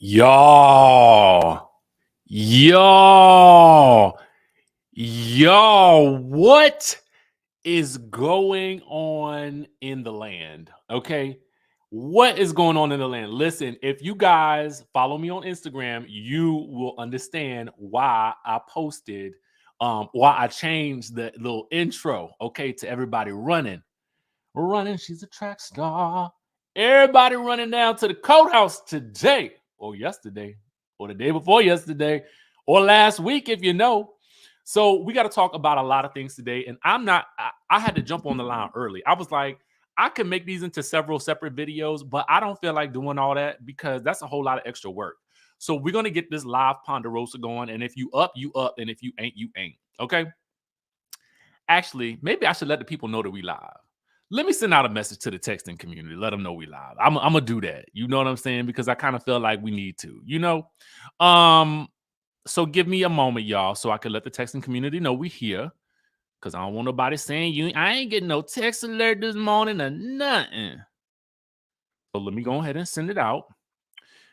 Y'all, y'all, y'all, what is going on in the land? Okay. What is going on in the land? Listen, if you guys follow me on Instagram, you will understand why I posted, why I changed the little intro, okay, to everybody running. Running, she's a track star. Everybody running down to the courthouse today, or yesterday, or the day before yesterday, or last week, if you know. So we got to talk about a lot of things today. And I had to jump on the line early. I was like, I can make these into several separate videos, but I don't feel like doing all that because that's a whole lot of extra work. So we're going to get this live Ponderosa going. And if you up, you up. And if you ain't, you ain't. Okay. Actually, maybe I should let the people know that we live. Let me send out a message to the texting community. Let them know we live. I'm gonna do that. You know what I'm saying? Because I kind of feel like we need to. So give me a moment, y'all, so I can let the texting community know we here. Cause I don't want nobody saying I ain't getting no text alert this morning or nothing. So let me go ahead and send it out.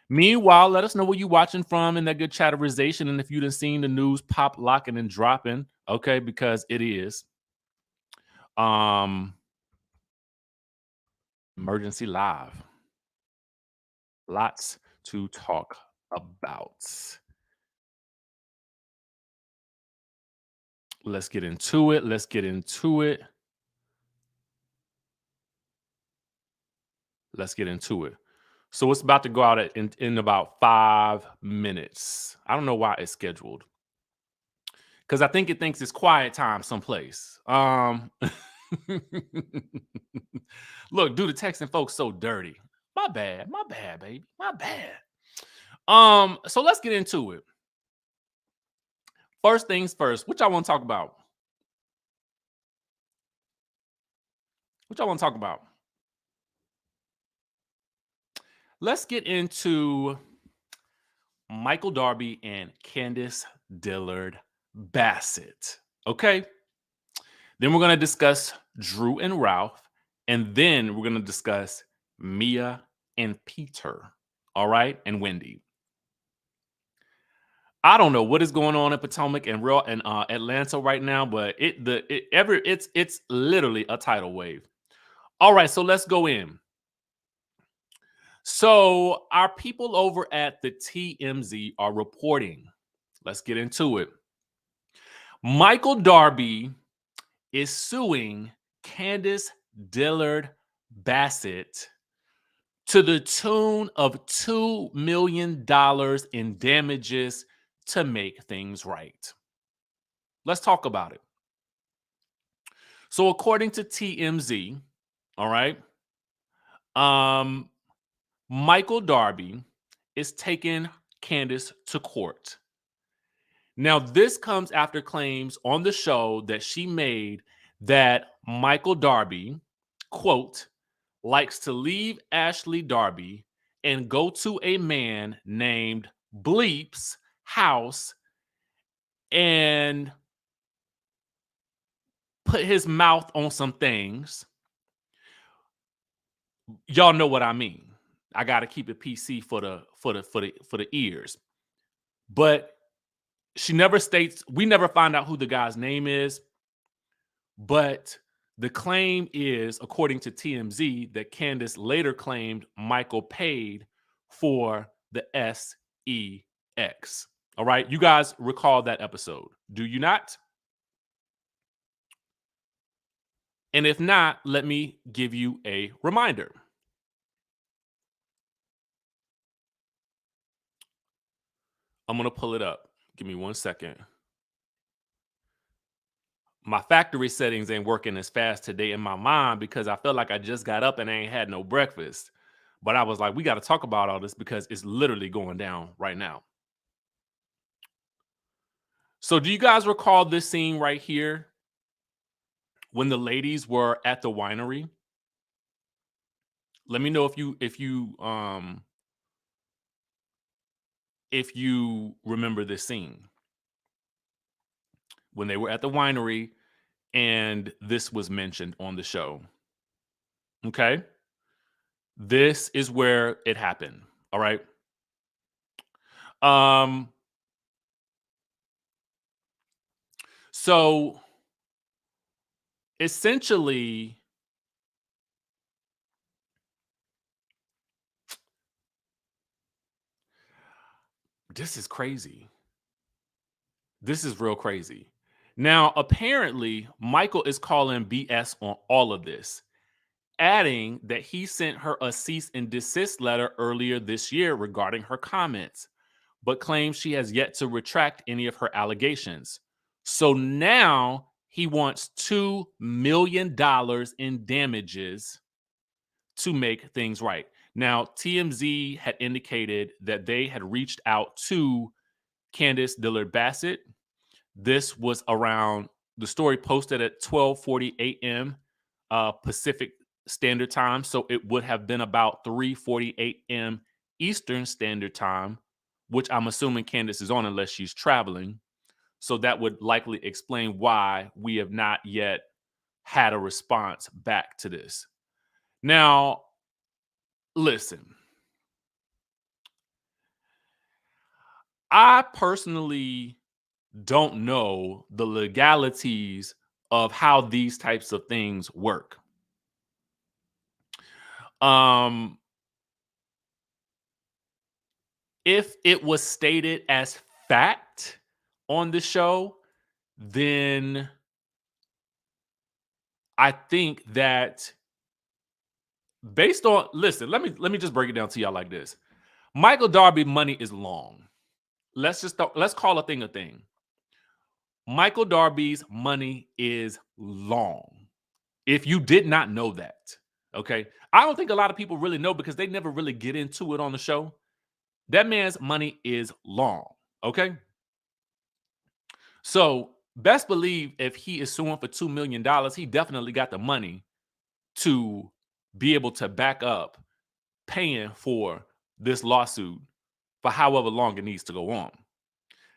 Meanwhile, let us know where you watching from in that good chatterization, and if you done seen the news pop, locking, and dropping, okay, because it is. Emergency live. Lots to talk about. Let's get into it. Let's get into it. Let's get into it. So it's about to go out in about 5 minutes. I don't know why it's scheduled. Because I think it thinks it's quiet time someplace. Look, dude, the texting folks so dirty. My bad, baby. My bad. So let's get into it. First things first, what y'all want to talk about? What y'all want to talk about? Let's get into Michael Darby and Candace Dillard Bassett. Okay. Then we're going to discuss Drew and Ralph. And then we're going to discuss Mia and Peter. All right. And Wendy. I don't know what is going on in Potomac and Atlanta right now, but it's literally a tidal wave. All right. So let's go in. So our people over at the TMZ are reporting. Let's get into it. Michael Darby is suing Candace Dillard Bassett to the tune of $2 million in damages to make things right. Let's talk about it. So according to TMZ, all right, Michael Darby is taking Candace to court. Now, this comes after claims on the show that she made that Michael Darby, quote, likes to leave Ashley Darby and go to a man named Bleep's house and put his mouth on some things. Y'all know what I mean. I got to keep it PC for the ears. But she never states, we never find out who the guy's name is, but the claim is, according to TMZ, that Candace later claimed Michael paid for the SEX. All right. You guys recall that episode, do you not? And if not, let me give you a reminder. I'm going to pull it up. Give me 1 second. My factory settings ain't working as fast today in my mind because I felt like I just got up and I ain't had no breakfast. But I was like, we got to talk about all this because it's literally going down right now. So do you guys recall this scene right here when the ladies were at the winery? Let me know if you remember this scene. When they were at the winery and this was mentioned on the show. Okay? This is where it happened. All right? Um, so essentially, this is crazy. This is real crazy. Now, apparently, Michael is calling BS on all of this, adding that he sent her a cease and desist letter earlier this year regarding her comments, but claims she has yet to retract any of her allegations. So now he wants $2 million in damages to make things right. Now, TMZ had indicated that they had reached out to Candace Dillard Bassett. This was around the story posted at 12:40 a.m. Pacific Standard Time, so it would have been about 3:40 a.m. Eastern Standard Time, which I'm assuming Candace is on unless she's traveling. So that would likely explain why we have not yet had a response back to this. Now, listen, I personally don't know the legalities of how these types of things work. Um, if it was stated as fact on the show, then I think that based on listen, let me just break it down to y'all like this. Michael Darby money is long. Let's call a thing a thing. Michael Darby's money is long. If you did not know that, okay? I don't think a lot of people really know because they never really get into it on the show. That man's money is long, okay? So, best believe if he is suing for $2 million, he definitely got the money to be able to back up paying for this lawsuit for however long it needs to go on.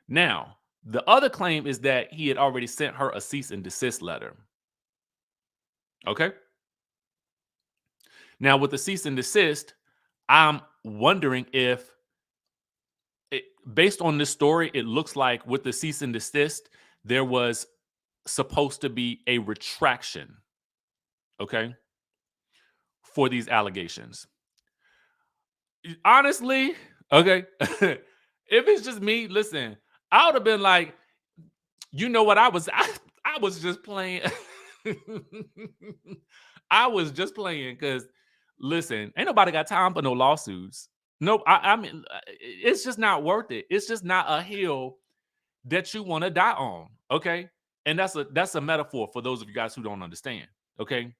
Now, the other claim is that he had already sent her a cease and desist letter. Okay? Now, with the cease and desist, I'm wondering if, based on this story, it looks like with the cease and desist, there was supposed to be a retraction, okay, for these allegations. Honestly, okay, if it's just me, listen, I would have been like, you know what, I was just playing. I was just playing because, listen, ain't nobody got time for no lawsuits. Nope. I mean, it's just not worth it. It's just not a hill that you want to die on. Okay, and that's a metaphor for those of you guys who don't understand. Okay,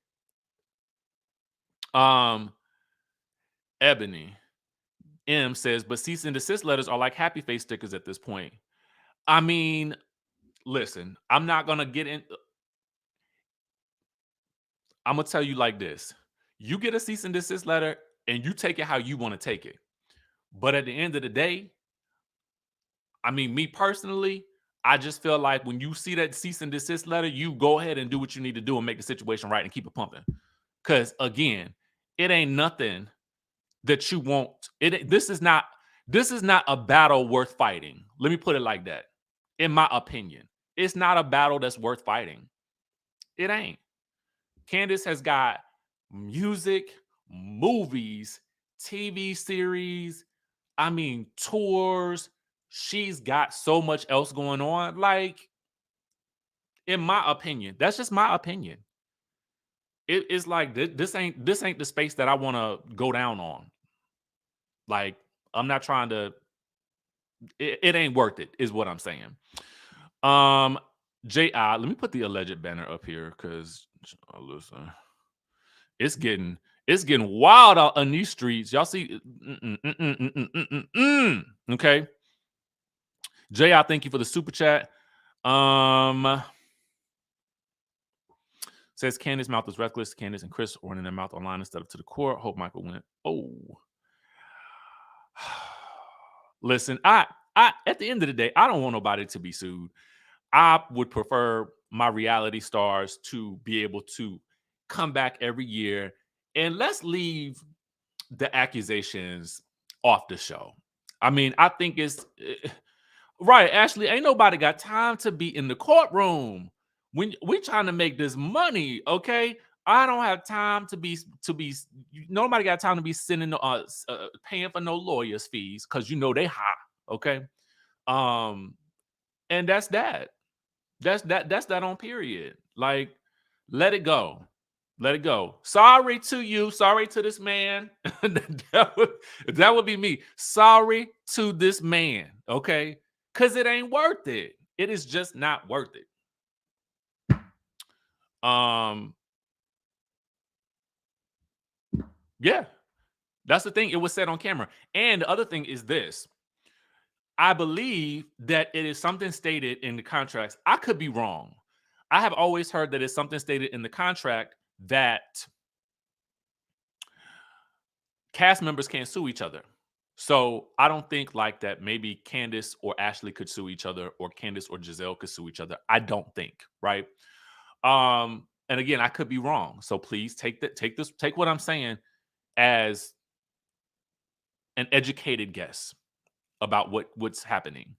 um, Ebony M says, but cease and desist letters are like happy face stickers at this point. I mean, listen, I'm not gonna get in. I'm gonna tell you like this: you get a cease and desist letter, and you take it how you want to take it. But at the end of the day, I mean, me personally, I just feel like when you see that cease and desist letter, you go ahead and do what you need to do and make the situation right and keep it pumping. Because again, it ain't nothing that you won't. This is not a battle worth fighting. Let me put it like that. In my opinion, it's not a battle that's worth fighting. It ain't. Candace has got music, movies, TV series, I mean, tours. She's got so much else going on. Like, in my opinion, that's just my opinion. It's like this ain't the space that I want to go down on. Like, I'm not trying to. It ain't worth it, is what I'm saying. Let me put the alleged banner up here because listen, it's getting wild out on these streets. Y'all see? Okay. J.I., thank you for the super chat. Says Candace's mouth was reckless. Candace and Chris running their mouth online instead of to the court. Hope Michael went. Oh. Listen, I at the end of the day, I don't want nobody to be sued. I would prefer my reality stars to be able to come back every year, and let's leave the accusations off the show. I mean, I think it's right, Ashley. Ain't nobody got time to be in the courtroom when we trying to make this money. Okay, I don't have time to be. Nobody got time to be sending paying for no lawyers fees because you know they high. Okay, um, and that's that. That's that on period. Like, let it go. Let it go. Sorry to you. Sorry to this man. That would be me. Sorry to this man. Okay. Cause it ain't worth it. It is just not worth it. Um, yeah, that's the thing. It was said on camera. And the other thing is this. I believe that it is something stated in the contracts. I could be wrong. I have always heard that it's something stated in the contract that cast members can't sue each other. So I don't think like that maybe Candace or Ashley could sue each other or Candace or Giselle could sue each other. I don't think, right? And again, I could be wrong. So please take what I'm saying as an educated guess about what's happening.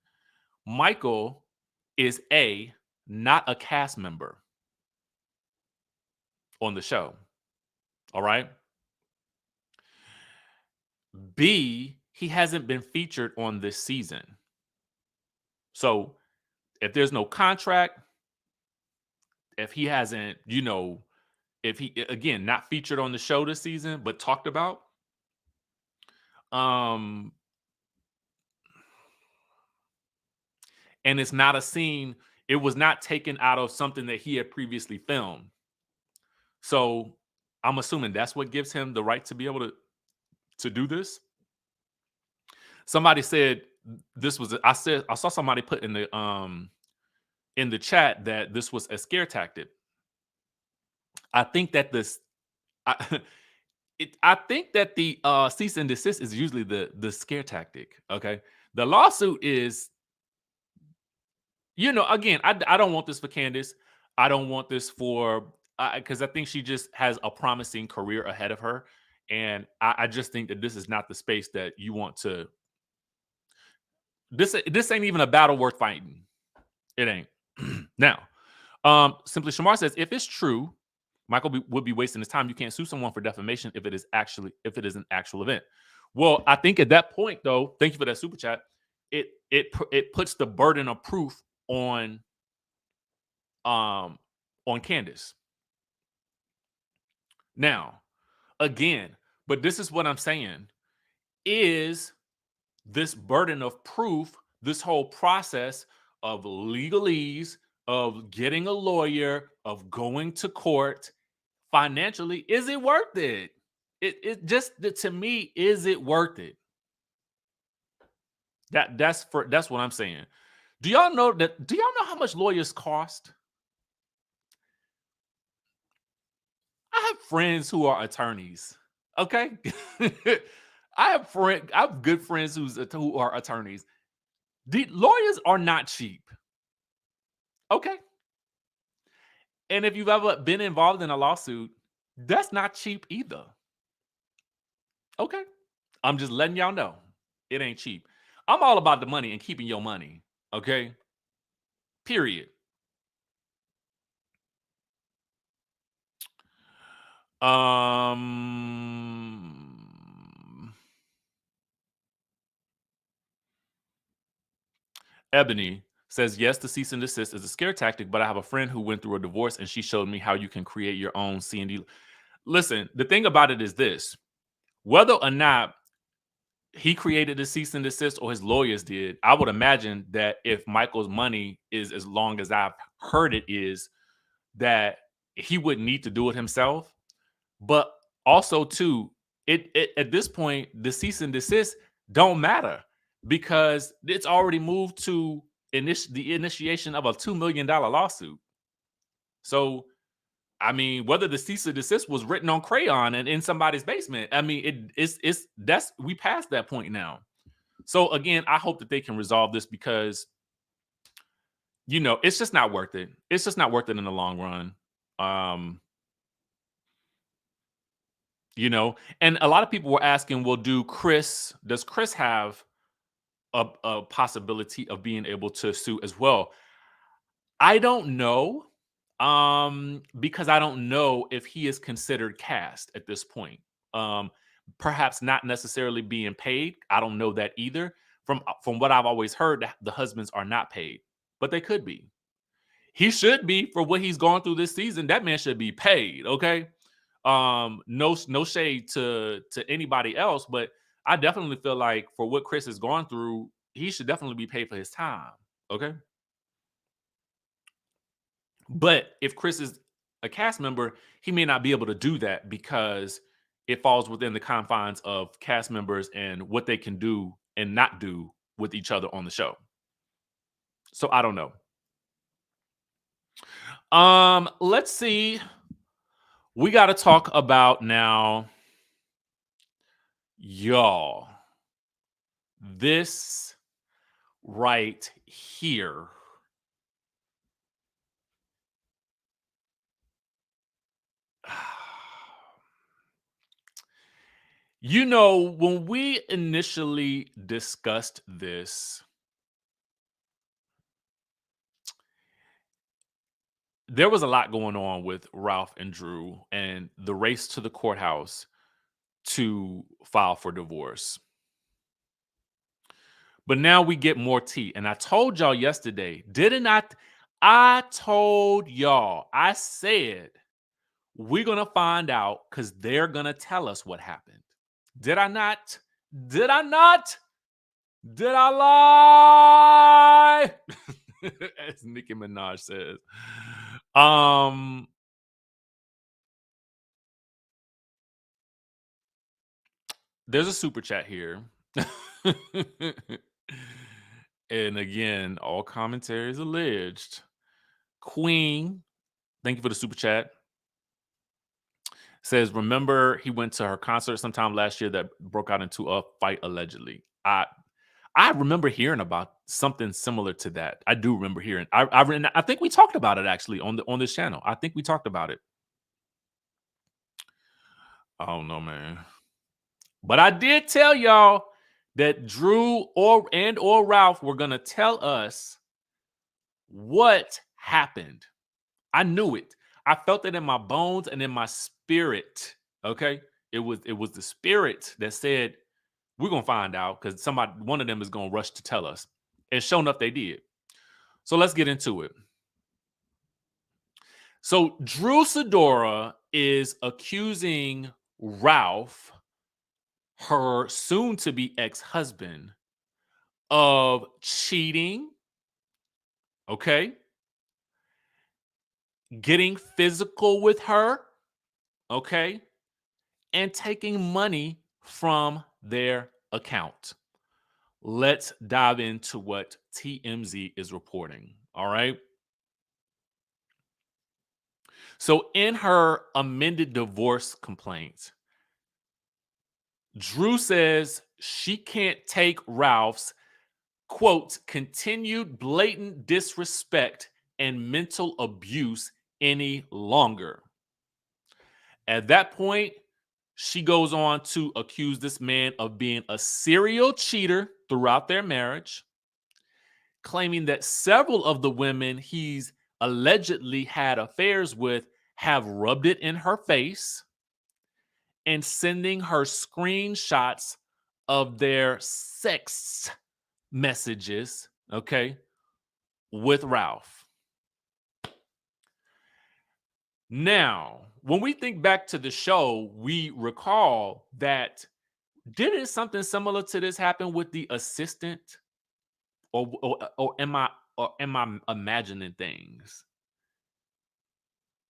Michael is not a cast member on the show. All right. B, he hasn't been featured on this season. So if there's no contract, if he hasn't, if he again not featured on the show this season, but talked about, um, and it's not a scene, it was not taken out of something that he had previously filmed. So I'm assuming that's what gives him the right to be able to do this. Somebody said this was I saw somebody put in the chat that this was a scare tactic. I think that I, I think that the cease and desist is usually the scare tactic. Okay, the lawsuit is, again, I don't want this for Candace. I don't want this for because I think she just has a promising career ahead of her, and I just think that this is not the space that you want to. This ain't even a battle worth fighting. It ain't. Now, Simply Shamar says, if it's true, Michael would be wasting his time. You can't sue someone for defamation if it is an actual event. Well, I think at that point, though, thank you for that super chat. It puts the burden of proof on Candace. Now, again, but this is what I'm saying: is this burden of proof, this whole process of legalese, of getting a lawyer, of going to court, financially, is it worth it? It just, to me, is it worth it? That's what I'm saying. Do y'all know how much lawyers cost? I have friends who are attorneys. Okay. I have good friends who are attorneys. The lawyers are not cheap. Okay. And if you've ever been involved in a lawsuit, that's not cheap either. Okay. I'm just letting y'all know it ain't cheap. I'm all about the money and keeping your money. Okay. Period. Ebony says, yes, the cease and desist is a scare tactic, but I have a friend who went through a divorce and she showed me how you can create your own C&D. Listen, the thing about it is this: whether or not he created the cease and desist or his lawyers did, I would imagine that if Michael's money is as long as I've heard it is, that he wouldn't need to do it himself. But also, too, it at this point, the cease and desist don't matter because it's already moved to the initiation of a $2 million lawsuit. So, I mean, whether the cease and desist was written on crayon and in somebody's basement, I mean, we passed that point now. So again, I hope that they can resolve this because, it's just not worth it. It's just not worth it in the long run. And a lot of people were asking, well, does Chris have a possibility of being able to sue as well. I don't know, because I don't know if he is considered cast at this point. Um, Perhaps not necessarily being paid. I don't know that either. From what I've always heard, the husbands are not paid, but they could be. He should be for what he's gone through this season. That man should be paid. Okay. No shade to anybody else, but I definitely feel like for what Chris has gone through, he should definitely be paid for his time. Okay. But if Chris is a cast member, he may not be able to do that because it falls within the confines of cast members and what they can do and not do with each other on the show. So I don't know. Let's see. We got to talk about now, y'all. This right here. You know, when we initially discussed this, there was a lot going on with Ralph and Drew and the race to the courthouse to file for divorce. But now we get more tea. And I told y'all yesterday, didn't I? I told y'all, I said, we're going to find out because they're going to tell us what happened. Did I not? Did I not? Did I lie? As Nicki Minaj says. There's a super chat here. And again, all commentaries alleged. Queen, thank you for the super chat. Says, remember he went to her concert sometime last year that broke out into a fight allegedly. I remember hearing about something similar to that. I do remember hearing. I think we talked about it actually on this channel. I think we talked about it. I don't know, man. But I did tell y'all that Drew or Ralph were gonna tell us what happened. I knew it. I felt it in my bones and in my spirit. Okay. It was the spirit that said, we're gonna find out because one of them is gonna rush to tell us. And sure enough, they did. So let's get into it. So Drew Sidora is accusing Ralph, her soon-to-be ex-husband, of cheating, okay, getting physical with her, okay, and taking money from their account. Let's dive into what TMZ is reporting. All right. So, in her amended divorce complaint, Drew says she can't take Ralph's quote, continued blatant disrespect and mental abuse any longer. At that point, she goes on to accuse this man of being a serial cheater throughout their marriage, claiming that several of the women he's allegedly had affairs with have rubbed it in her face, and sending her screenshots of their sex messages, okay, with Ralph. Now, when we think back to the show, we recall that didn't something similar to this happen with the assistant? Or am I imagining things?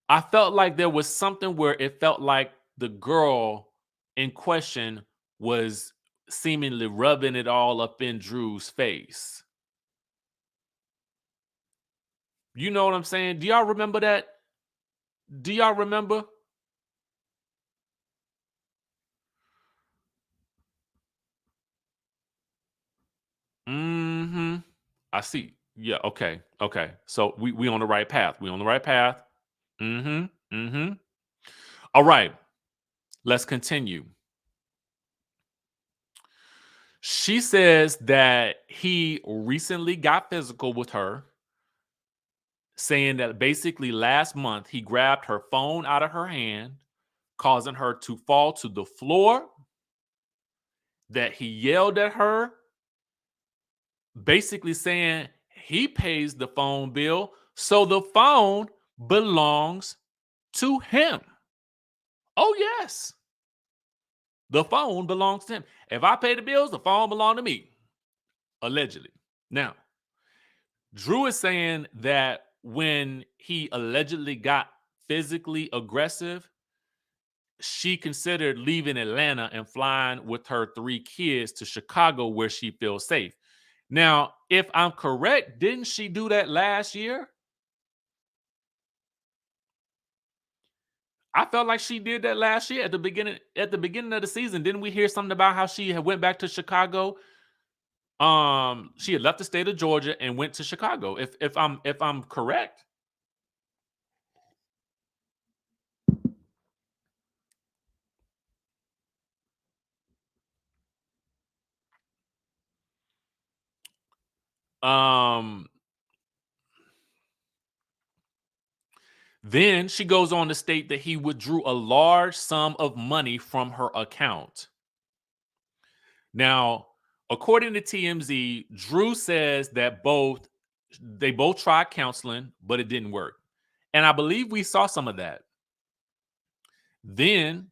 I felt like there was something where it felt like the girl in question was seemingly rubbing it all up in Drew's face. You know what I'm saying? Do y'all remember that? Do y'all remember? Mm-hmm. I see. Yeah, okay. Okay. So we on the right path. We on the right path. Mm-hmm. Mm-hmm. All right. Let's continue. She says that he recently got physical with her, saying that basically last month he grabbed her phone out of her hand, causing her to fall to the floor, that he yelled at her, basically saying he pays the phone bill, so the phone belongs to him. Oh, yes. The phone belongs to him. If I pay the bills, the phone belongs to me, allegedly. Now, Drew is saying that when he allegedly got physically aggressive, she considered leaving Atlanta and flying with her 3 kids to Chicago where she feels safe. Now, if I'm correct, didn't she do that last year? I felt like she did that last year at the beginning of the season. Didn't we hear something about how she had went back to Chicago? She had left the state of Georgia and went to Chicago. If I'm correct. Um Then she goes on to state that he withdrew a large sum of money from her account. Now, according to TMZ, Drew says that they both tried counseling, but it didn't work. And I believe we saw some of that. Then,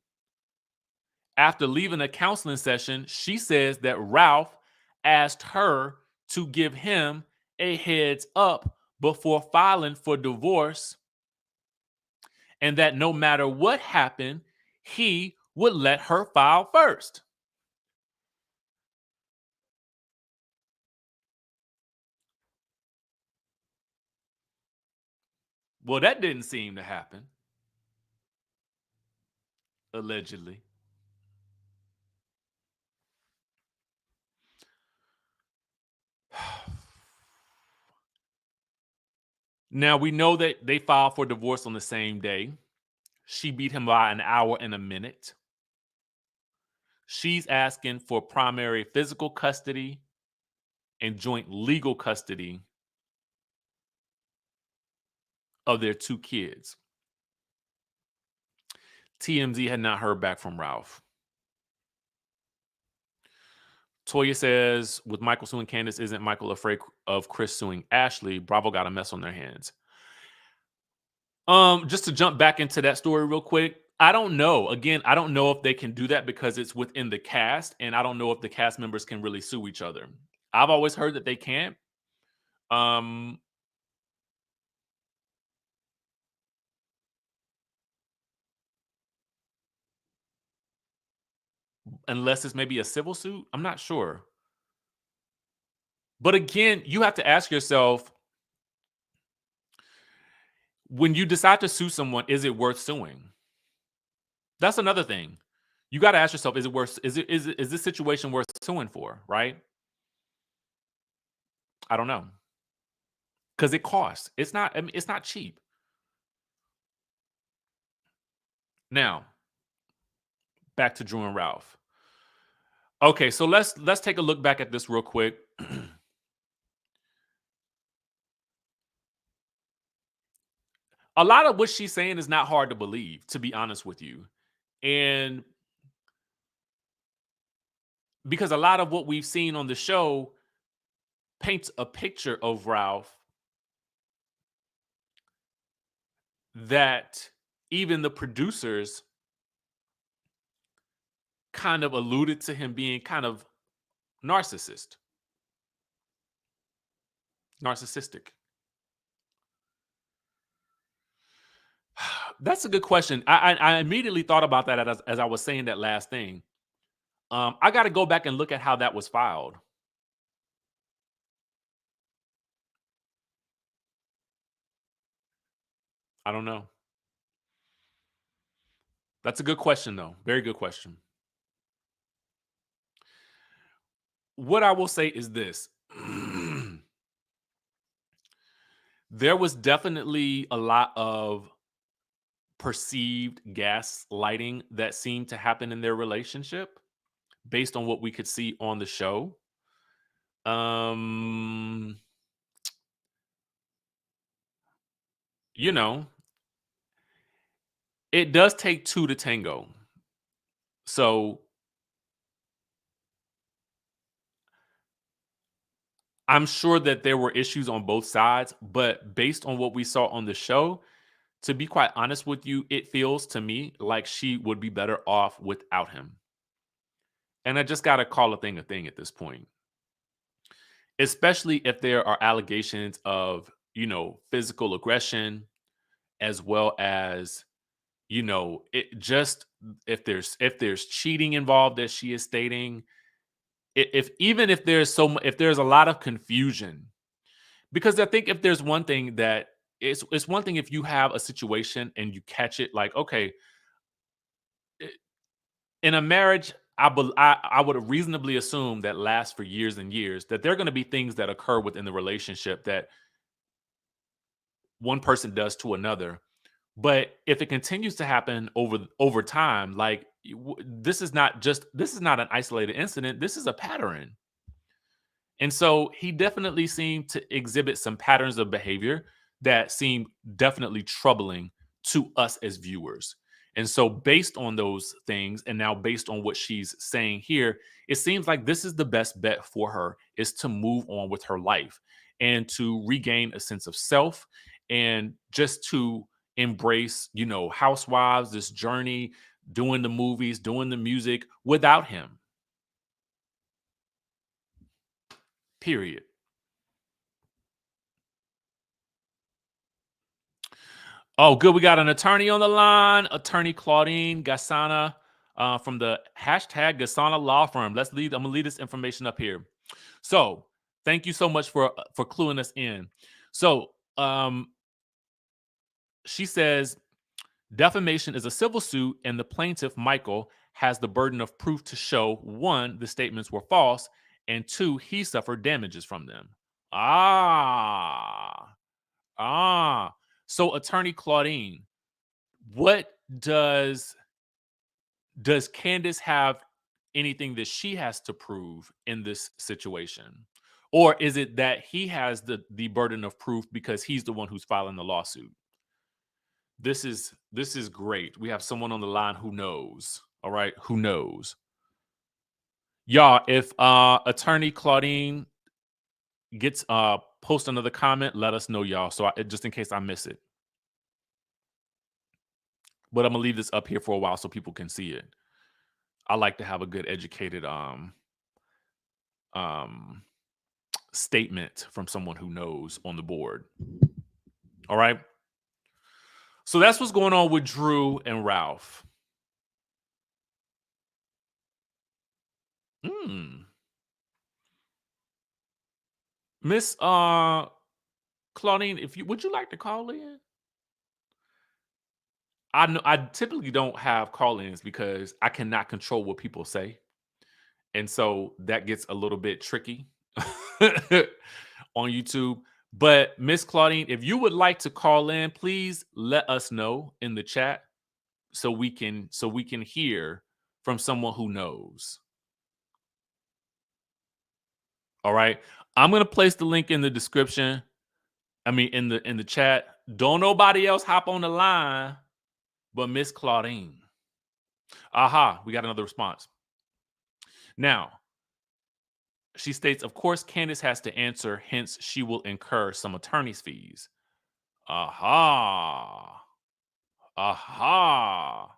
after leaving a counseling session, she says that Ralph asked her to give him a heads up before filing for divorce, and that no matter what happened, he would let her file first. Well, that didn't seem to happen, allegedly. Now, we know that they filed for divorce on the same day. She beat him by an hour and a minute. She's asking for primary physical custody and joint legal custody of their 2 kids. TMZ had not heard back from Ralph. Toya says, with Michael suing Candace, isn't Michael afraid of Chris suing Ashley? Bravo got a mess on their hands. Just to jump back into that story real quick, I don't know. Again, I don't know if they can do that because it's within the cast, and I don't know if the cast members can really sue each other. I've always heard that they can't. Um, unless it's maybe a civil suit. I'm not sure. But again, you have to ask yourself, when you decide to sue someone, is it worth suing? That's another thing. You got to ask yourself, is this situation worth suing for, right? I don't know. Because it costs. It's not cheap. Now, back to Drew and Ralph. Okay, so let's take a look back at this real quick. A lot of what she's saying is not hard to believe, to be honest with you. And because a lot of what we've seen on the show paints a picture of Ralph that even the producers kind of alluded to him being kind of narcissistic. That's a good question. I immediately thought about that as I was saying that last thing. I got to go back and look at how that was filed. I don't know. That's a good question, though. Very good question. What I will say is this. There was definitely a lot of perceived gaslighting that seemed to happen in their relationship based on what we could see on the show. Um, you know, it does take two to tango. So I'm sure that there were issues on both sides, but based on what we saw on the show, to be quite honest with you, it feels to me like she would be better off without him. And I just got to call a thing at this point, especially if there are allegations of, physical aggression, as well as, it just, if there's cheating involved, as she is stating, if even if there's if there's a lot of confusion, because I think if there's one thing that it's one thing if you have a situation and you catch it, like, okay, in a marriage, I would reasonably assume that lasts for years and years, that there are going to be things that occur within the relationship that one person does to another. But if it continues to happen over time, like, this is not an isolated incident. This is a pattern. And so he definitely seemed to exhibit some patterns of behavior that seem definitely troubling to us as viewers. And so, based on those things, and now based on what she's saying here, it seems like this is the best bet for her, is to move on with her life and to regain a sense of self, and just to embrace, housewives, this journey, doing the movies, doing the music without him. Period. Oh, good. We got an attorney on the line, attorney Claudine Gassana, from the hashtag Gassana Law Firm. I'm gonna leave this information up here. So, thank you so much for cluing us in. So, she says defamation is a civil suit, and the plaintiff Michael has the burden of proof to show, one, the statements were false, and two, he suffered damages from them. Ah, ah. So, attorney Claudine, what does Candace have anything that she has to prove in this situation? Or is it that he has the burden of proof because he's the one who's filing the lawsuit? This is great. We have someone on the line who knows. All right, who knows? Y'all, if attorney Claudine gets post another comment, let us know, y'all. So just in case I miss it. But I'm gonna leave this up here for a while so people can see it. I like to have a good educated um statement from someone who knows on the board. All right. So that's what's going on with Drew and Ralph. Hmm. Miss Claudine, if you would you like to call in? I know I typically don't have call-ins because I cannot control what people say. And so that gets a little bit tricky on YouTube. But Miss Claudine, if you would like to call in, please let us know in the chat so we can hear from someone who knows. All right. I'm gonna place the link in the description. I mean in the chat. Don't nobody else hop on the line but Miss Claudine. Aha, we got another response. Now, she states, of course, Candace has to answer, hence she will incur some attorney's fees. Aha. Aha.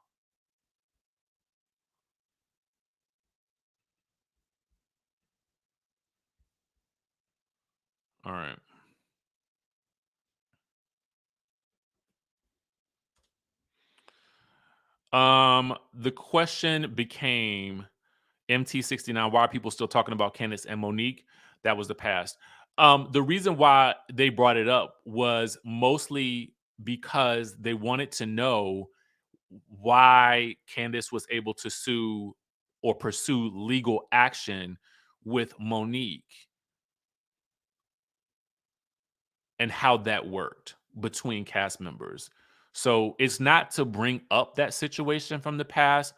All right. The question became MT69, why are people still talking about Candace and Monique? That was the past. The reason why they brought it up was mostly because they wanted to know why Candace was able to sue or pursue legal action with Monique and how that worked between cast members. So it's not to bring up that situation from the past,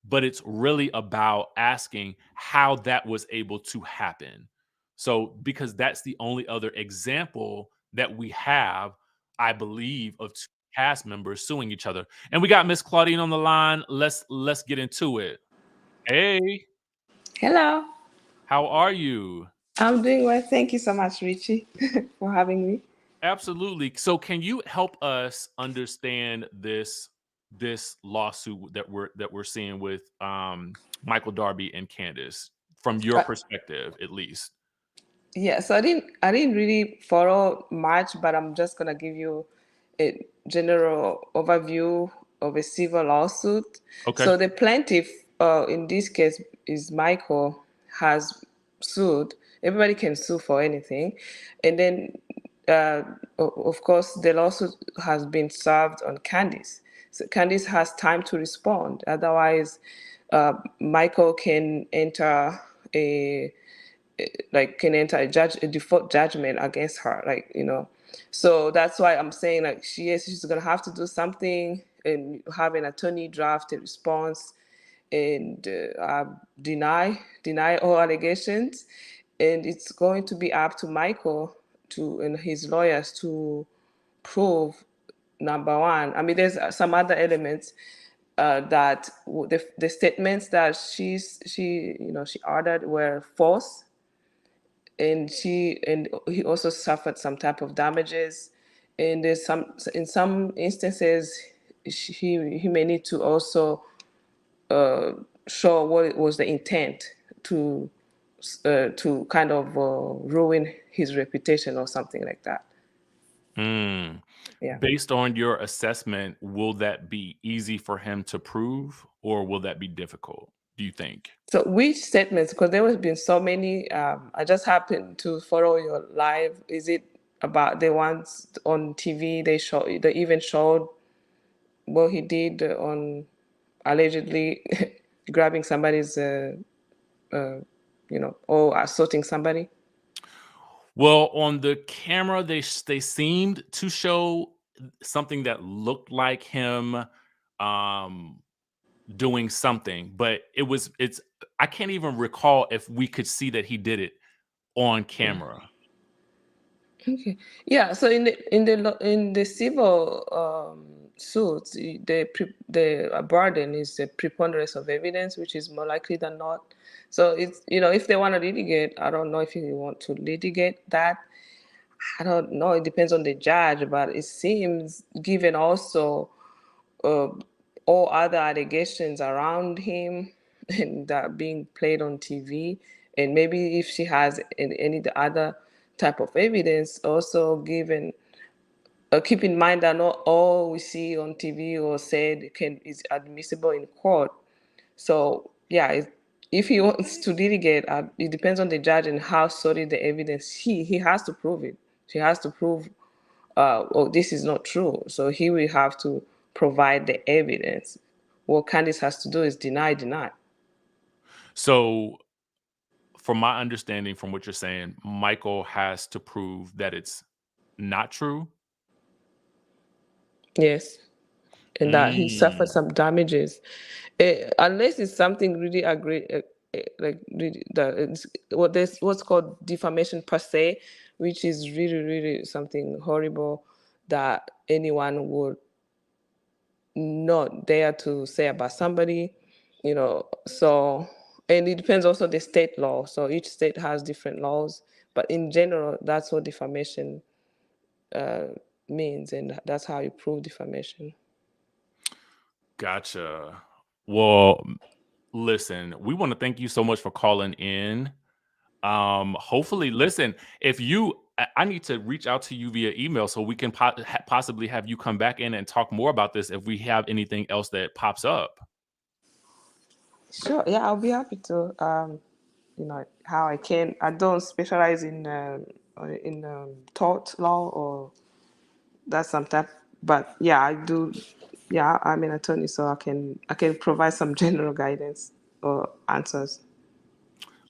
but it's really about asking how that was able to happen. So, because that's the only other example that we have, I believe, of two cast members suing each other. And we got Miss Claudine on the line. Let's get into it. Hey, Hello, how are you? I'm doing well. Thank you so much, Richie, for having me. Absolutely. So can you help us understand this lawsuit that we're seeing with Michael Darby and Candace from your Uh, perspective at least? yeah, so I didn't really follow much, but I'm just gonna give you a general overview of a civil lawsuit. Okay. So the plaintiff, in this case, is Michael, has sued. Everybody can sue for anything, and then, of course, the lawsuit has been served on Candice. So Candice has time to respond. Otherwise, Michael can enter a can enter a default judgment against her, so that's why I'm saying, like, she's gonna have to do something and have an attorney draft a response and deny all allegations, and it's going to be up to Michael to and his lawyers to prove, number one. I mean, there's some other elements, that the statements that she ordered were false, and he also suffered some type of damages, and there's some in some instances he may need to also show what it was the intent to to kind of ruin his reputation or something like that. Mm. Yeah. Based on your assessment, will that be easy for him to prove or will that be difficult, do you think? So which statements? Because there has been so many. I just happened to follow your live. Is it about the ones on TV? They even showed what he did on allegedly grabbing somebody's, or assaulting somebody. Well, on the camera, they seemed to show something that looked like him um doing something, but it's I can't even recall if we could see that he did it on camera. Okay. Yeah. So in the civil suits, the burden is the preponderance of evidence, which is more likely than not. So it's, if they want to litigate, I don't know if you want to litigate that. I don't know. It depends on the judge, but it seems, given also uh, all other allegations around him and that being played on TV, and maybe if she has any other type of evidence, also given, keep in mind that not all we see on TV or said is admissible in court. So yeah, if he wants to litigate, it depends on the judge and how solid the evidence. He has to prove it. She has to prove, oh, this is not true. So he will have to provide the evidence. What Candice has to do is deny, deny. So, from my understanding from what you're saying, Michael has to prove that it's not true? Yes, and that he suffered Mm. some damages, unless it's something really like really, that it's what's called defamation per se, which is really really something horrible that anyone would not dare to say about somebody, so, and it depends also the state law, so each state has different laws, but in general that's what defamation uh, means, and that's how you prove defamation. Gotcha. Well, listen, we wanna thank you so much for calling in. Hopefully, listen, if you I need to reach out to you via email so we can possibly have you come back in and talk more about this if we have anything else that pops up. Sure, yeah, I'll be happy to. How I don't specialize in tort law or that some type, but yeah, I do. Yeah, I'm an attorney, so I can provide some general guidance or answers.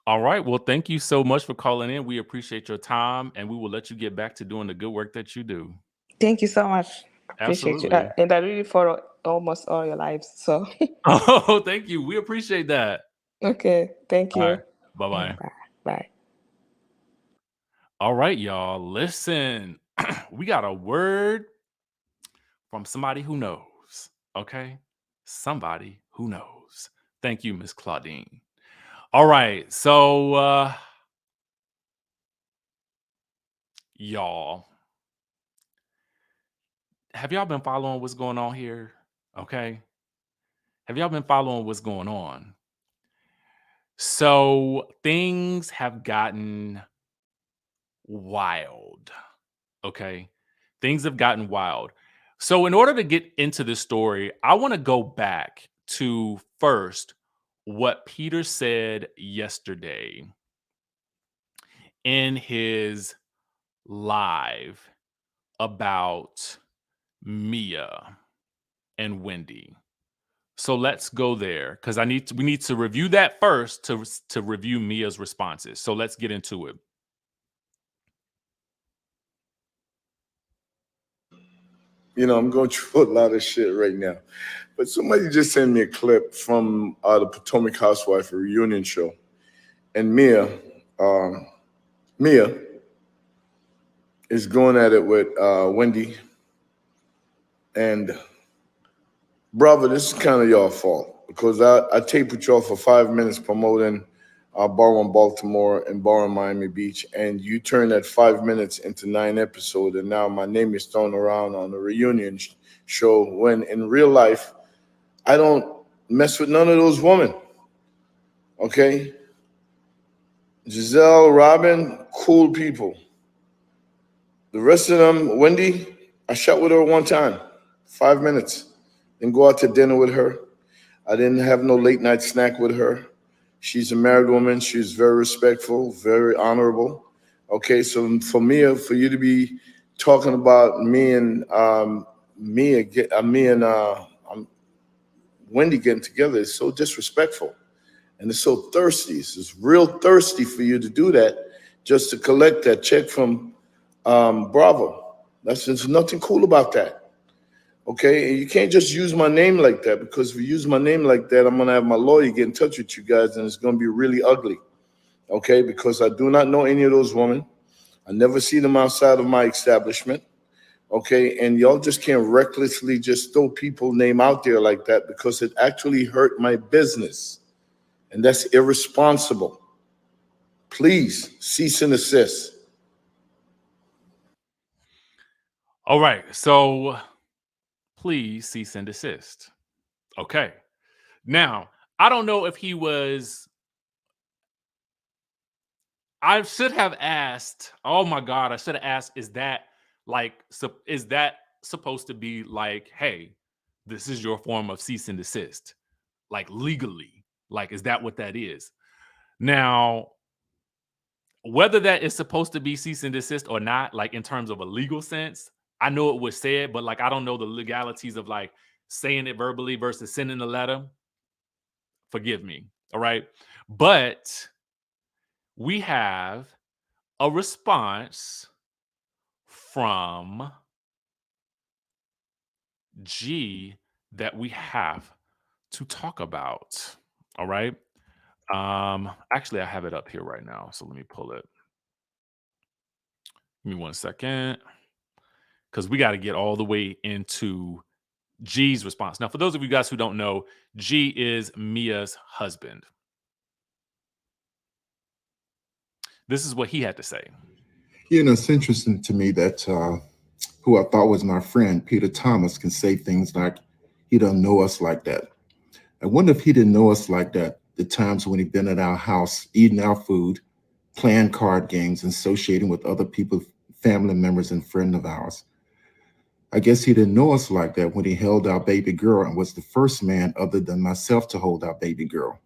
All right. Well, thank you so much for calling in. We appreciate your time and we will let you get back to doing the good work that you do. Thank you so much. Appreciate you, Absolutely. and I really follow almost all your lives. So, Oh, thank you. We appreciate that. okay, thank All you. right. Bye-bye. Bye. Bye. All right, y'all. Listen, we got a word from somebody who knows. Okay? Somebody who knows. Thank you, Miss Claudine. All right. So y'all, have y'all been following what's going on here? Okay. Have y'all been following what's going on? So things have gotten wild. Okay. Things have gotten wild. So, in order to get into this story, I want to go back to first what Peter said yesterday in his live about Mia and Wendy. So let's go there because we need to review that first to review Mia's responses. So let's get into it. You know, I'm going through a lot of shit right now. But somebody just sent me a clip from the Potomac Housewife reunion show. And Mia is going at it with Wendy. And brother, this is kind of your fault because I taped with y'all for 5 minutes promoting Bar One Baltimore and Bar One Miami Beach, and you turned that 5 minutes into 9 episodes, and now my name is thrown around on the reunion show when in real life I don't mess with none of those women. Okay, Giselle, Robin, cool people. The rest of them, Wendy, I shot with her one time, 5 minutes, then go out to dinner with her. I didn't have no late night snack with her. She's a married woman. She's very respectful, very honorable. Okay, so for me, for you to be talking about me and Wendy getting together is so disrespectful, and it's so thirsty. It's real thirsty for you to do that just to collect that check from Bravo. There's nothing cool about that. Okay, and you can't just use my name like that because if you use my name like that, I'm gonna have my lawyer get in touch with you guys, and it's gonna be really ugly. Okay, because I do not know any of those women. I never see them outside of my establishment. Okay, and y'all just can't recklessly just throw people's name out there like that because it actually hurt my business, and that's irresponsible. Please cease and desist. All right. So please cease and desist. Okay. Now, I don't know if he was. I should have asked. Oh my God. I should have asked, is that supposed to be like, hey, this is your form of cease and desist? Like legally? Like, is that what that is? Now, whether that is supposed to be cease and desist or not, like in terms of a legal sense, I know it was said, but like I don't know the legalities of like saying it verbally versus sending a letter. Forgive me. All right. But we have a response from G that we have to talk about. All right. Actually, I have it up here right now. So let me pull it. Give me 1 second. Because we got to get all the way into G's response. Now, for those of you guys who don't know, G is Mia's husband. This is what he had to say. You know, it's interesting to me that who I thought was my friend, Peter Thomas, can say things like, he don't know us like that. I wonder if he didn't know us like that, the times when he'd been at our house, eating our food, playing card games, and associating with other people, family members and friends of ours. I guess he didn't know us like that when he held our baby girl and was the first man other than myself to hold our baby girl.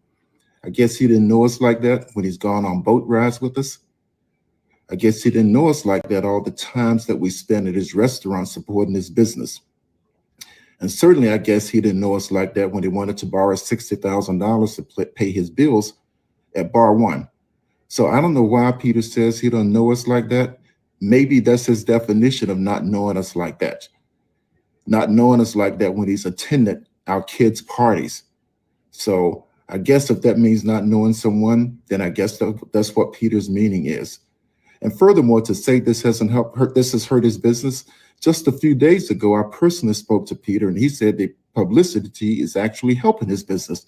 I guess he didn't know us like that when he's gone on boat rides with us. I guess he didn't know us like that all the times that we spent at his restaurant supporting his business. And certainly, I guess he didn't know us like that when he wanted to borrow $60,000 to pay his bills at Bar One. So I don't know why Peter says he don't know us like that. Maybe that's his definition of not knowing us like that. not knowing us like that when he's attended our kids' parties. So I guess if that means not knowing someone, then I guess that's what Peter's meaning is. And furthermore, to say this has hurt his business. Just a few days ago, I personally spoke to Peter, and he said the publicity is actually helping his business.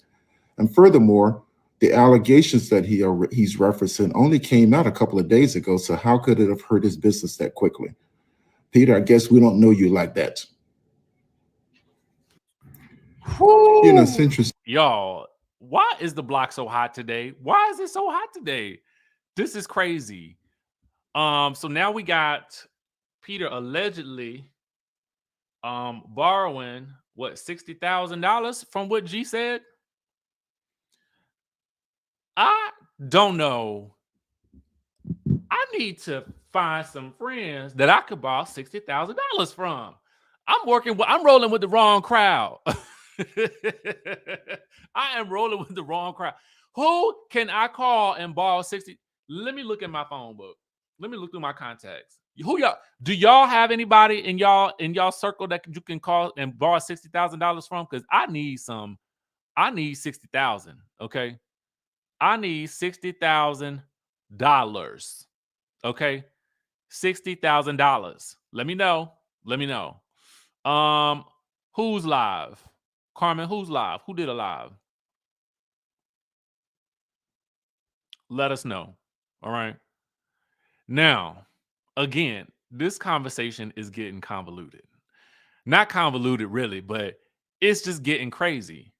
And furthermore, the allegations that he's referencing only came out a couple of days ago. So how could it have hurt his business that quickly? Peter, I guess we don't know you like that. Woo! You know, it's interesting. Y'all, why is the block so hot today? Why is it so hot today? This is crazy. So now we got Peter allegedly borrowing what, $60,000 from what G said? I don't know. I need to find some friends that I could borrow $60,000 from. I'm rolling with the wrong crowd. I am rolling with the wrong crowd. Who can I call and borrow 60? Let me look at my phone book. Let me look through my contacts. Do y'all have anybody in y'all circle that you can call and borrow $60,000 from? Because I need 60,000. Okay. I need $60,000. Okay. $60,000. Let me know. Who's live? Carmen, who's live? Who did a live? Let us know. All right. Now, again, this conversation is getting convoluted. Not convoluted, really, but it's just getting crazy.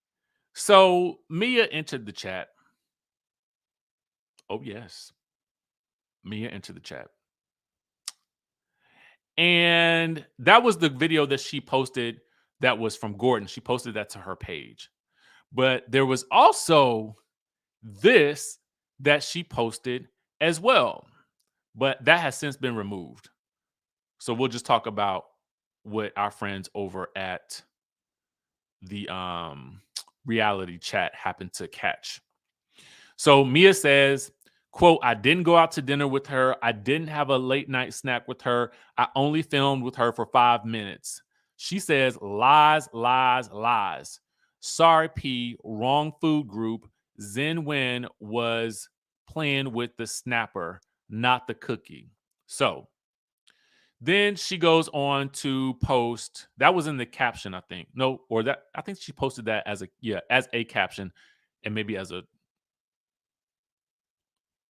So Mia entered the chat. Oh, yes. Mia entered the chat. And that was the video that she posted that was from Gordon. She posted that to her page. But there was also this that she posted as well. But that has since been removed. So we'll just talk about what our friends over at the reality chat happened to catch. So Mia says, quote, I didn't go out to dinner with her. I didn't have a late night snack with her. I only filmed with her for 5 minutes. She says, lies, lies, lies. Sorry, P, wrong food group. Zen Wen was playing with the snapper, not the cookie. So then she goes on to post, that was in the caption, I think. No, or that, I think she posted that as a caption and maybe as a,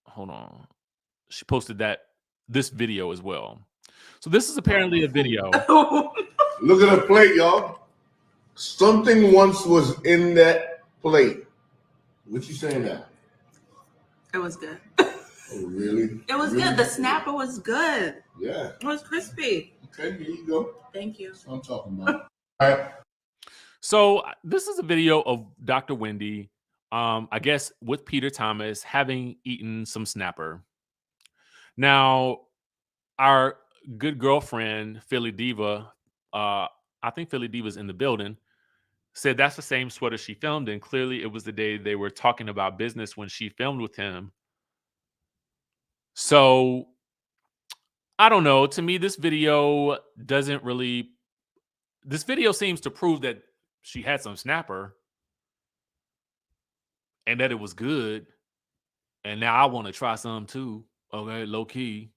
hold on. She posted this video as well. So this is apparently a video. Look at the plate, y'all. Something once was in that plate. What you saying now? It was good. Oh, really? It was good. The snapper was good. Yeah. It was crispy. Okay, here you go. Thank you. That's what I'm talking about. All right. So this is a video of Dr. Wendy, I guess with Peter Thomas having eaten some snapper. Now, our good girlfriend, Philly Diva, I think Philly Diva's in the building, said that's the same sweater she filmed in. Clearly, it was the day they were talking about business when she filmed with him. So, I don't know. To me, this video seems to prove that she had some snapper and that it was good. And now I want to try some too. Okay, low key.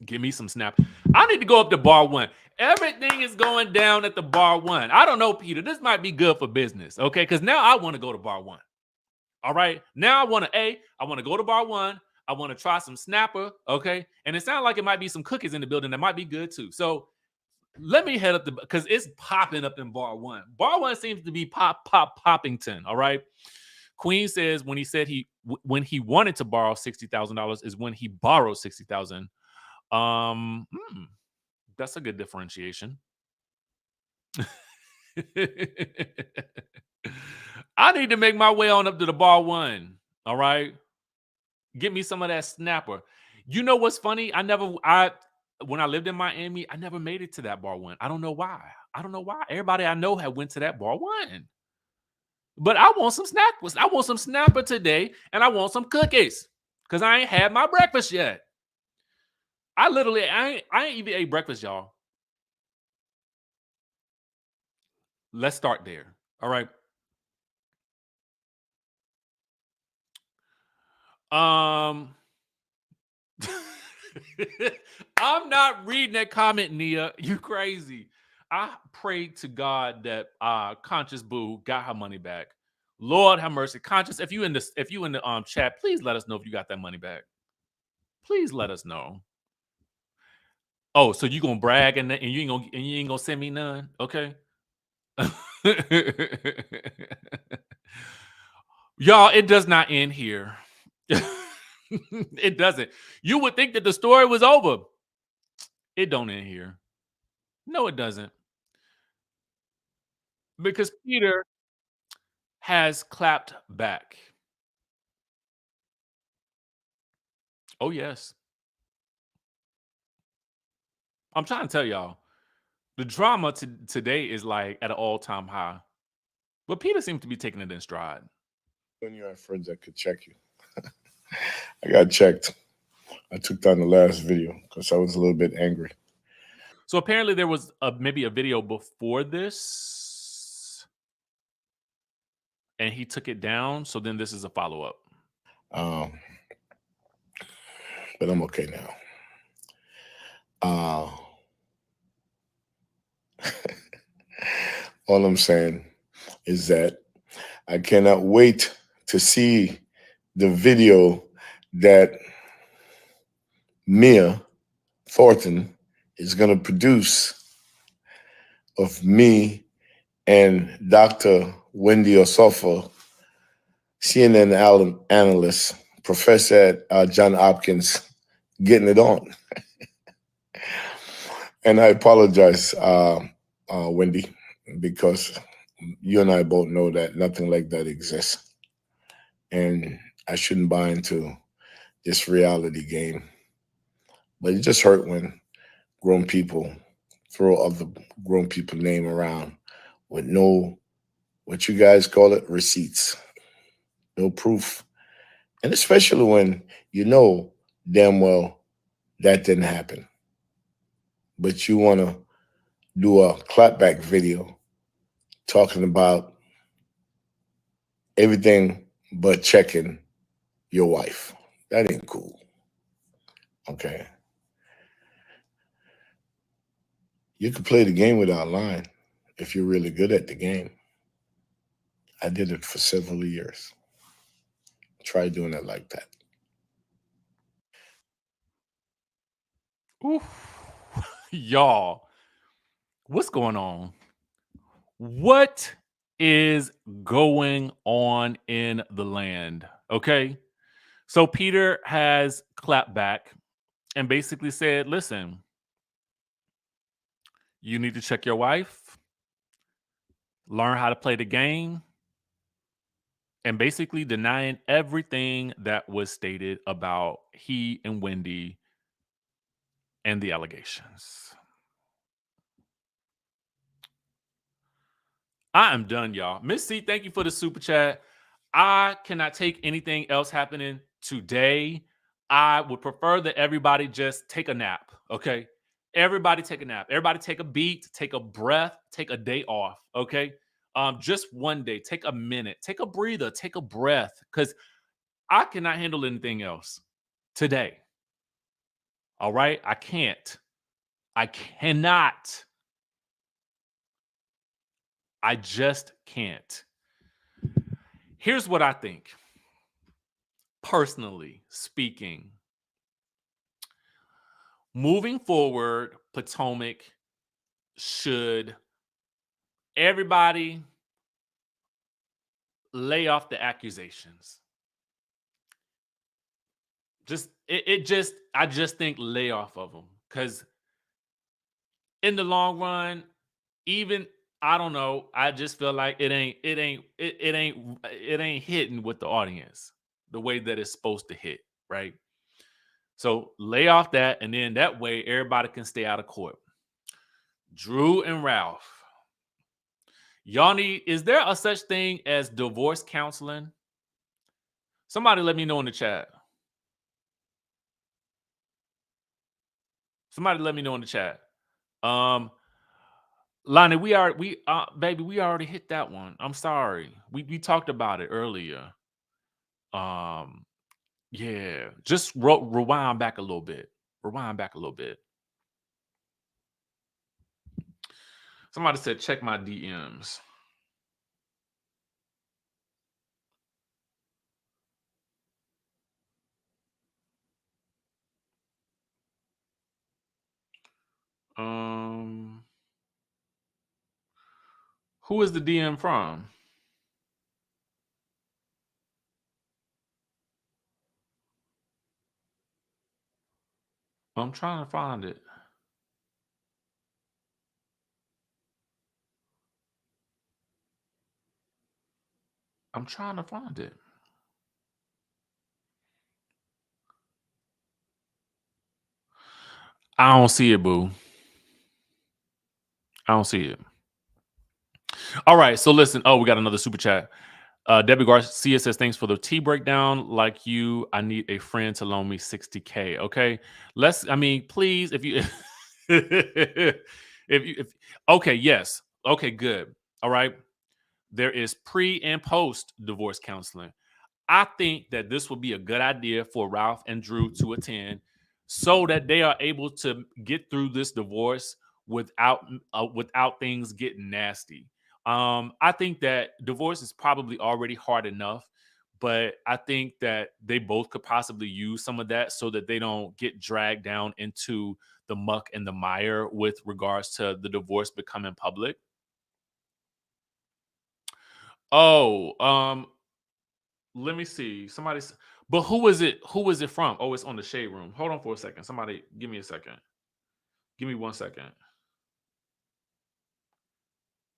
Give me some snap. I need to go up to bar one. Everything is going down at the bar one. I don't know, Peter. This might be good for business, okay? Because now I want to go to bar one. All right. Now I want to go to bar one. I want to try some snapper, okay? And it sounds like it might be some cookies in the building that might be good too. So let me head up because it's popping up in bar one. Bar one seems to be poppington, all right? Queen says when he wanted to borrow $60,000 is when he borrowed $60,000. That's a good differentiation. I need to make my way on up to the bar one. All right. Get me some of that snapper. You know what's funny? When I lived in Miami, I never made it to that bar one. I don't know why. Everybody I know had went to that bar one. But I want some snappers. I want some snapper today, and I want some cookies because I ain't had my breakfast yet. I literally, I ain't even ate breakfast, y'all. Let's start there. All right. Um, I'm not reading that comment, Nia. You crazy. I pray to God that Conscious Boo got her money back. Lord have mercy. Conscious, if you in the chat, please let us know if you got that money back. Please let us know. Oh, so you gonna brag and you ain't gonna send me none? Okay. Y'all, it does not end here. It doesn't. You would think that the story was over. It don't end here. No, it doesn't. Because Peter has clapped back. Oh, yes. I'm trying to tell y'all. The drama today is like at an all-time high. But Peter seems to be taking it in stride. When you have friends that could check you. I got checked. I took down the last video because I was a little bit angry. So apparently there was maybe a video before this. And he took it down. So then this is a follow-up. But I'm okay now. All I'm saying is that I cannot wait to see the video that Mia Thornton is going to produce of me and Dr. Wendy Osofa, CNN analyst, professor at Johns Hopkins, getting it on. And I apologize, Wendy, because you and I both know that nothing like that exists. And I shouldn't buy into this reality game. But it just hurt when grown people throw other grown people name around with no, what you guys call it, receipts, no proof. And especially when you know damn well that didn't happen. But you want to do a clapback video talking about everything but checking your wife. That ain't cool. Okay. You can play the game without lying if you're really good at the game. I did it for several years. Try doing it like that. Oof. Y'all, what's going on? What is going on in the land? Okay. So Peter has clapped back and basically said, listen, you need to check your wife, learn how to play the game, and basically denying everything that was stated about he and Wendy and the allegations. I am done, y'all. Miss C, thank you for the super chat. I cannot take anything else happening today. I would prefer that everybody just take a nap, okay? Everybody take a nap. Everybody take a beat, take a breath, take a day off, okay? Just one day. Take a minute. Take a breather. Take a breath, because I cannot handle anything else today. All right? I can't. I cannot. I just can't. Here's what I think. Personally speaking, moving forward, Potomac should everybody lay off the accusations. I just think lay off of them, because in the long run, even I don't know, I just feel like it ain't hitting with the audience the way that it's supposed to hit, right? So lay off that, and then that way everybody can stay out of court. Drew and Ralph, y'all need, is there a such thing as divorce counseling? Somebody let me know in the chat. Somebody let me know in the chat. Lonnie, baby, we already hit that one. I'm sorry. We talked about it earlier. Yeah, just rewind back a little bit. Rewind back a little bit. Somebody said, check my DMs. Who is the DM from? I'm trying to find it. I'm trying to find it. I don't see it, boo. I don't see it. All right, so listen. Oh, we got another super chat. Debbie Garcia says, thanks for the tea breakdown. Like you, I need a friend to loan me $60K. Okay. Please, if you okay, yes. Okay, good. All right. There is pre and post divorce counseling. I think that this would be a good idea for Ralph and Drew to attend so that they are able to get through this divorce without things getting nasty. I think that divorce is probably already hard enough, but I think that they both could possibly use some of that so that they don't get dragged down into the muck and the mire with regards to the divorce becoming public. Oh, let me see. But who is it? Who is it from? Oh, it's on the Shade Room. Hold on for a second. Somebody, give me a second. Give me 1 second.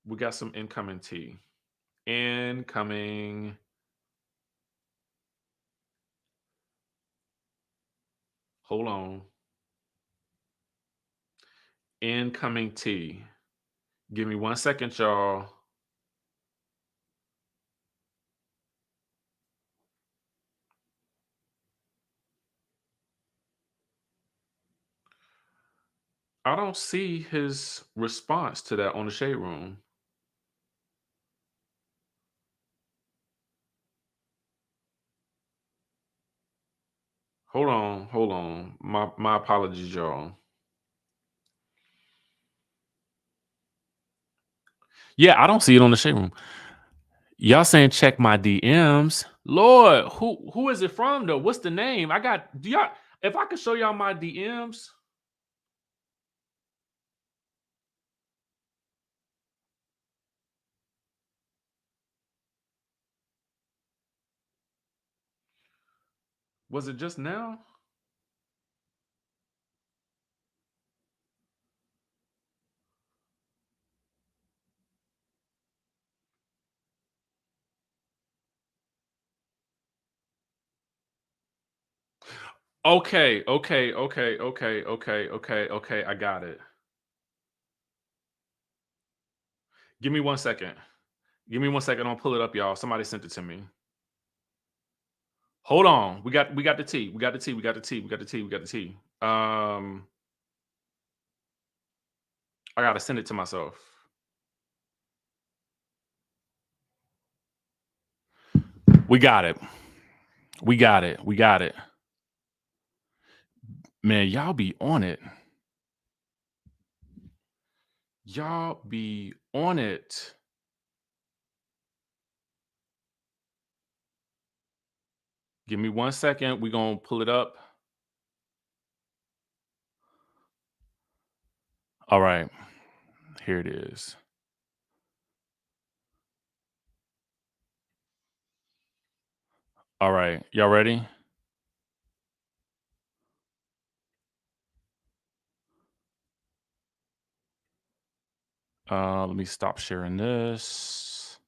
We got some incoming tea. Incoming. Hold on. Incoming tea. Give me 1 second, y'all. I don't see his response to that on the Shade Room. Hold on. My apologies, y'all. Yeah, I don't see it on the Shade Room. Y'all saying check my DMs. Lord, who is it from though? What's the name? If I could show y'all my DMs. Was it just now? Okay. I got it. Give me 1 second. I'll pull it up, y'all. Somebody sent it to me. Hold on. We got the tea. I gotta send it to myself. We got it. Man, y'all be on it. Give me 1 second. We're gonna pull it up. All right. Here it is. All right. Y'all ready? Let me stop sharing this.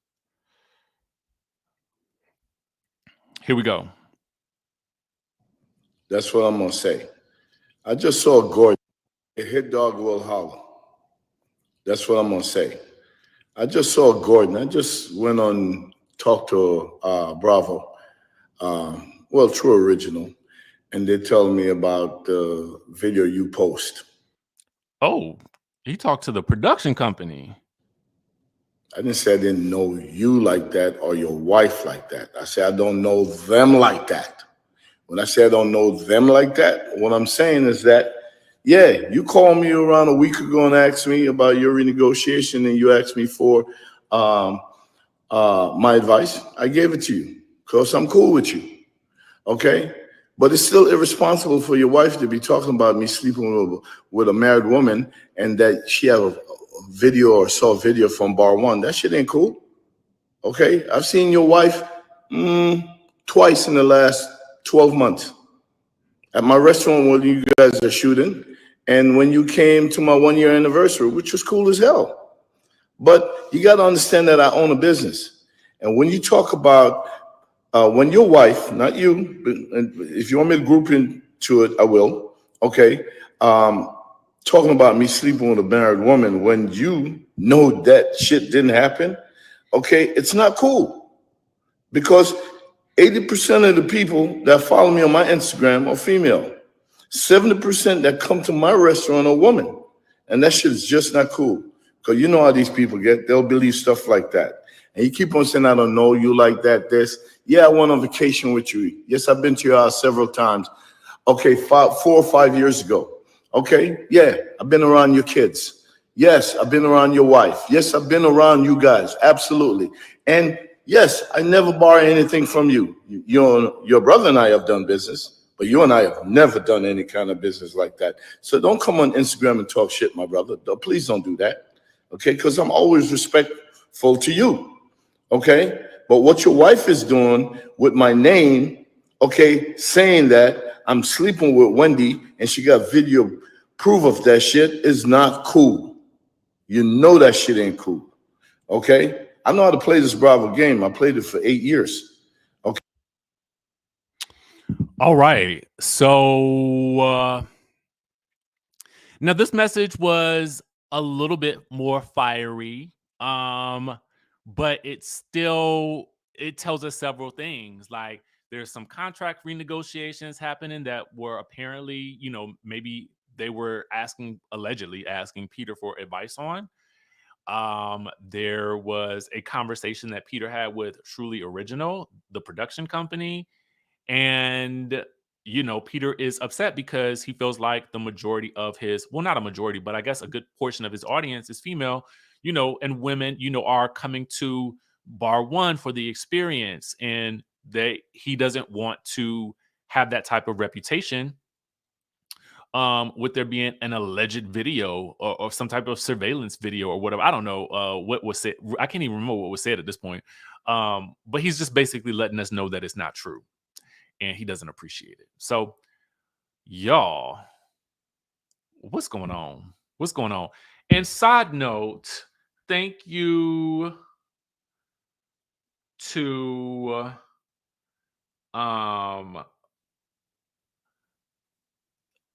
Here we go. That's what I'm gonna say. I just saw Gordon. A hit dog will holler. That's what I'm gonna say. I just saw Gordon. I just went on talked to Bravo, True Original, and they tell me about the video you post. Oh, he talked to the production company. I didn't say I didn't know you like that or your wife like that. I said I don't know them like that. When I say I don't know them like that, what I'm saying is that, yeah, you called me around a week ago and asked me about your renegotiation, and you asked me for um, my advice. I gave it to you because I'm cool with you, okay? But it's still irresponsible for your wife to be talking about me sleeping with a married woman and that she had a video or saw a video from bar one. That shit ain't cool, okay? I've seen your wife twice in the last 12 months. At my restaurant when you guys are shooting, and when you came to my 1 year anniversary, which was cool as hell. But you got to understand that I own a business. And when you talk about when your wife, not you, but if you want me to group into it, I will, okay, talking about me sleeping with a married woman when you know that shit didn't happen, okay, it's not cool. Because 80% of the people that follow me on my Instagram are female. 70% that come to my restaurant are women. And that shit is just not cool. Because you know how these people get. They'll believe stuff like that. And you keep on saying, I don't know you like that, this. Yeah, I went on vacation with you. Yes, I've been to your house several times. Okay, 4 or 5 years ago. Okay, yeah, I've been around your kids. Yes, I've been around your wife. Yes, I've been around you guys. Absolutely. And yes, I never borrow anything from you. Your brother and I have done business, but you and I have never done any kind of business like that. So don't come on Instagram and talk shit, my brother. Please don't do that. Okay, because I'm always respectful to you. Okay, but what your wife is doing with my name, okay, saying that I'm sleeping with Wendy and she got video proof of that shit is not cool. You know that shit ain't cool. Okay, I know how to play this Bravo game. I played it for 8 years. Okay. All right. So now this message was a little bit more fiery. But it tells us several things. Like there's some contract renegotiations happening that were apparently, maybe they were allegedly asking Peter for advice on. There was a conversation that Peter had with Truly Original, the production company, and Peter is upset because he feels like the majority of not a majority, but I guess a good portion of his audience is female, and women, are coming to bar one for the experience, and he doesn't want to have that type of reputation with there being an alleged video or some type of surveillance video or whatever. I don't know what was said. I can't even remember what was said at this point. But he's just basically letting us know that it's not true and he doesn't appreciate it. So, y'all, what's going on? What's going on? And side note, thank you to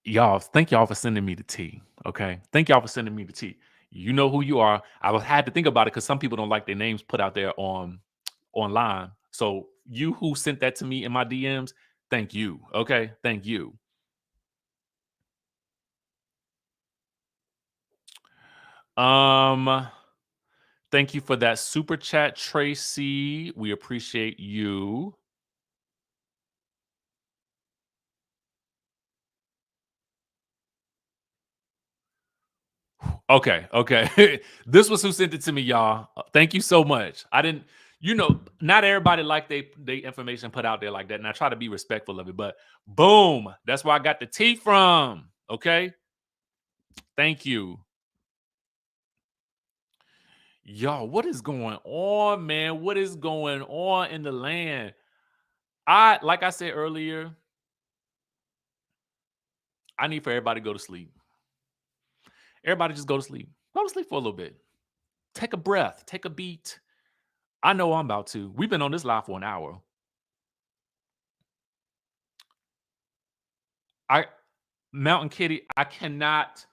y'all. Thank y'all for sending me the tea. Okay, thank y'all for sending me the tea. You know who you are. I had to think about it because some people don't like their names put out there online. So you who sent that to me in my DMs, thank you. Okay, thank you. Thank you for that super chat, Tracy. We appreciate you. Okay. This was who sent it to me, y'all. Thank you so much. I didn't, not everybody like they information put out there like that, and I try to be respectful of it. But boom, that's where I got the tea from. Okay, thank you. Y'all, what is going on, man? What is going on in the land? Like I said earlier, I need for everybody to go to sleep. Everybody just go to sleep. Go to sleep for a little bit. Take a breath. Take a beat. I know I'm about to. We've been on this live for an hour. Mountain Kitty, I cannot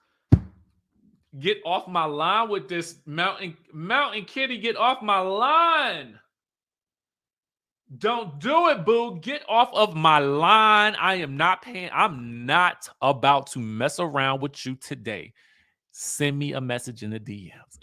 get off my line with this. Mountain Kitty, get off my line. Don't do it, boo. Get off of my line. I am not paying. I'm not about to mess around with you today. send me a message in the DMs.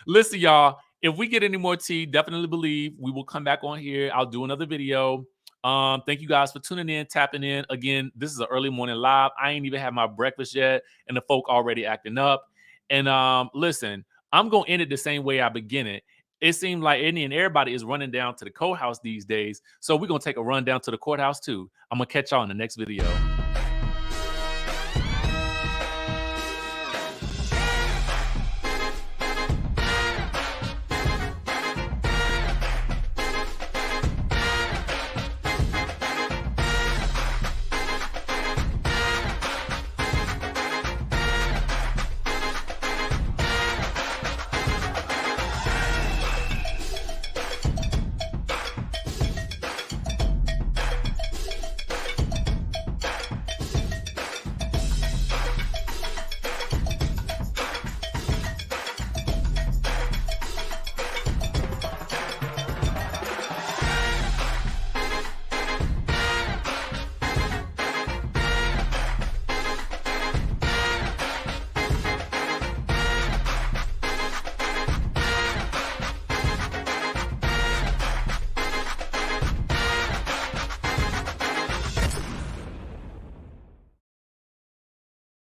Listen, y'all, if we get any more tea, definitely believe we will come back on here. I'll do another video. Thank you guys for tuning in, tapping in. Again, this is an early morning live. I ain't even had my breakfast yet, and the folk already acting up. And listen, I'm going to end it the same way I begin it. It seems like any and everybody is running down to the courthouse these days. So we're going to take a run down to the courthouse too. I'm going to catch y'all in the next video.